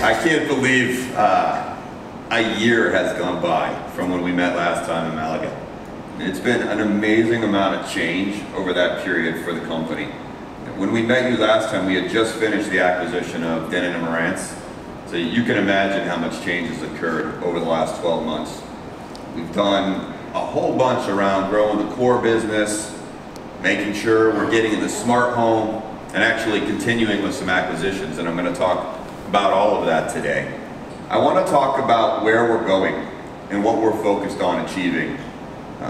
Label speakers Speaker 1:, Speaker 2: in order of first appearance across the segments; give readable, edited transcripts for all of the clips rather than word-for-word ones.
Speaker 1: I can't believe a year has gone by from when we met last time in Malaga. It's been an amazing amount of change over that period for the company. When we met you last time, we had just finished the acquisition of Denon & Marantz. So you can imagine how much change has occurred over the last 12 months. We've done a whole bunch around growing the core business, making sure we're getting in the smart home, and actually continuing with some acquisitions, and I'm going to talk about all of that today. I want to talk about where we're going and what we're focused on achieving.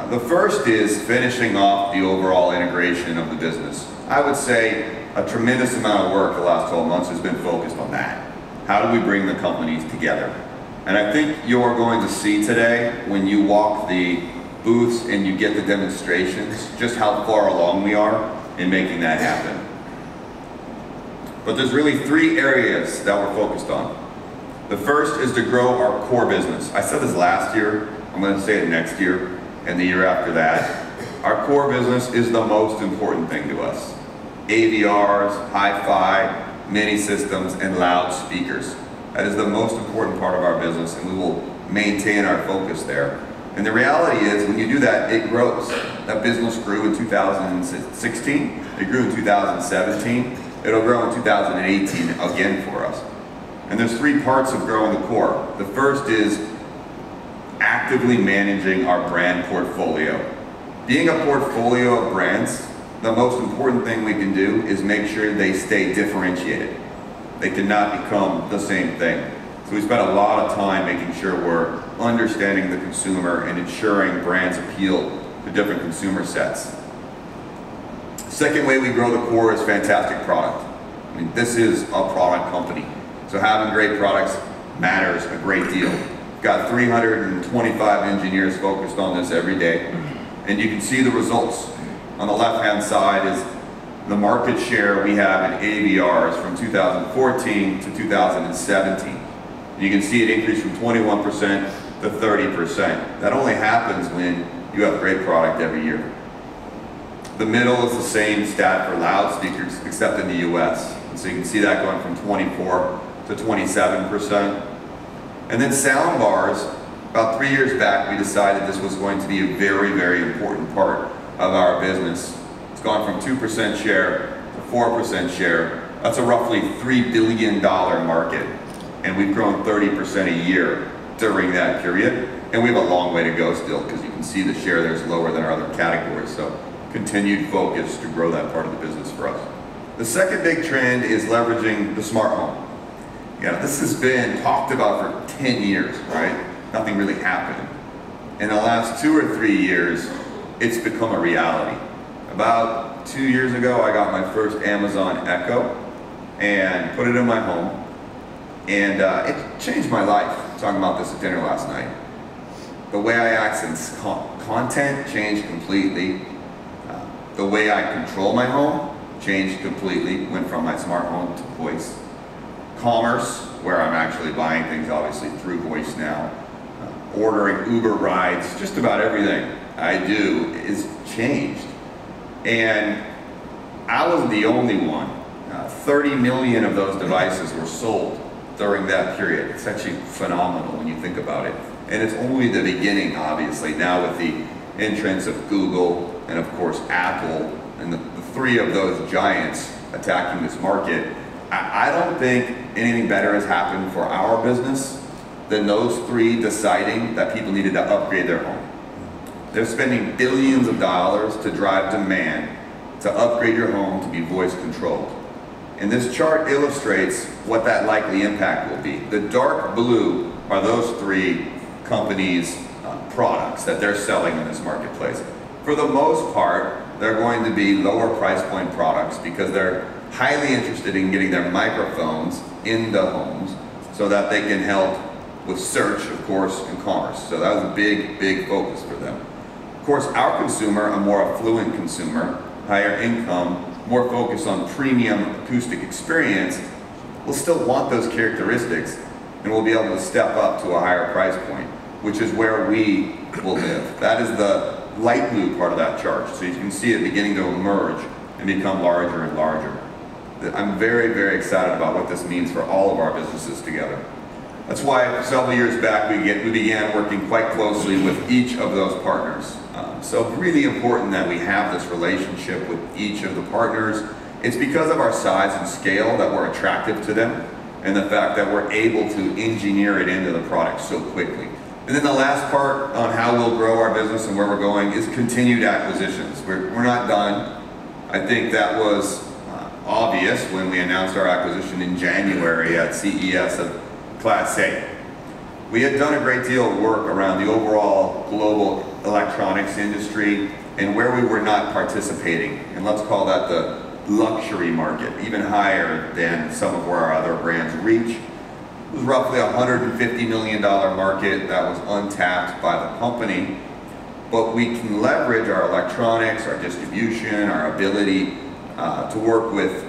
Speaker 1: The first is finishing off the overall integration of the business. I would say a tremendous amount of work the last 12 months has been focused on that. How do we bring the companies together? And I think you're going to see today, when you walk the booths and you get the demonstrations, just how far along we are in making that happen. But there's really three areas that we're focused on. The first is to grow our core business. I said this last year, I'm going to say it next year, and the year after that. Our core business is the most important thing to us. AVRs, hi-fi, mini systems, and loudspeakers. That is the most important part of our business, and we will maintain our focus there. And the reality is, when you do that, it grows. That business grew in 2016, it grew in 2017, it'll grow in 2018 again for us. And there's three parts of growing the core. The first is actively managing our brand portfolio. Being a portfolio of brands, the most important thing we can do is make sure they stay differentiated. They cannot become the same thing. So we spend a lot of time making sure we're understanding the consumer and ensuring brands appeal to different consumer sets. Second way we grow the core is fantastic product. I mean, this is a product company. So having great products matters a great deal. We've got 325 engineers focused on this every day. And you can see the results. On the left-hand side is the market share we have in AVRs from 2014 to 2017. You can see it increase from 21% to 30%. That only happens when you have great product every year. The middle is the same stat for loudspeakers, except in the US. And so you can see that going from 24 to 27%. And then sound bars, about 3 years back, we decided this was going to be a very, very important part of our business. It's gone from 2% share to 4% share. That's a roughly $3 billion market. And we've grown 30% a year during that period. And we have a long way to go still, because you can see the share there is lower than our other categories. So continued focus to grow that part of the business for us. The second big trend is leveraging the smart home. Yeah, this has been talked about for 10 years, right? Nothing really happened. In the last 2 or 3 years, it's become a reality. About 2 years ago, I got my first Amazon Echo and put it in my home. And it changed my life. Talking about this at dinner last night. The way I access content changed completely. The way I control my home changed completely. Went from my smart home to voice. Commerce, where I'm actually buying things obviously through voice now. Ordering Uber rides, just about everything I do is changed. And I wasn't the only one. 30 million of those devices were sold during that period. It's actually phenomenal when you think about it. And it's only the beginning, obviously, now with the entrance of Google and of course Apple and the three of those giants attacking this market. I don't think anything better has happened for our business than those three deciding that people needed to upgrade their home. They're spending billions of dollars to drive demand to upgrade your home to be voice controlled. And this chart illustrates what that likely impact will be. The dark blue are those three companies' products that they're selling in this marketplace. For the most part, they're going to be lower price point products because they're highly interested in getting their microphones into homes so that they can help with search, of course, and commerce. So that was a big, big focus for them. Of course, our consumer, a more affluent consumer, higher income, more focused on premium acoustic experience, will still want those characteristics and will be able to step up to a higher price point, which is where we will live. That is the light blue part of that chart. So you can see it beginning to emerge and become larger and larger. I'm very, very excited about what this means for all of our businesses together. That's why several years back we began working quite closely with each of those partners. So really important that we have this relationship with each of the partners. It's because of our size and scale that we're attractive to them, and the fact that we're able to engineer it into the product so quickly. And then the last part on how we'll grow our business and where we're going is continued acquisitions. We're not done. I think that was obvious when we announced our acquisition in January at CES of Class A. We had done a great deal of work around the overall global electronics industry and where we were not participating. And let's call that the luxury market, even higher than some of where our other brands reach. It was roughly a $150 million market that was untapped by the company. But we can leverage our electronics, our distribution, our ability to work with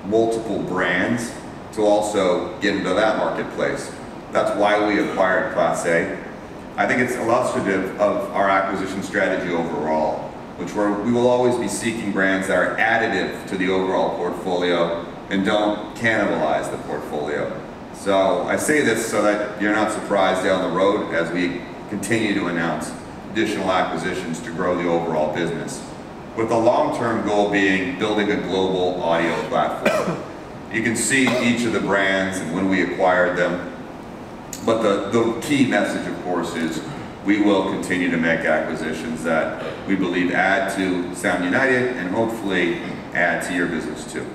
Speaker 1: multiple brands to also get into that marketplace. That's why we acquired Class A. I think it's illustrative of our acquisition strategy overall, which we will always be seeking brands that are additive to the overall portfolio and don't cannibalize the portfolio. So I say this so that you're not surprised down the road as we continue to announce additional acquisitions to grow the overall business, with the long-term goal being building a global audio platform. You can see each of the brands and when we acquired them, but the key message, of course, is we will continue to make acquisitions that we believe add to Sound United and hopefully add to your business too.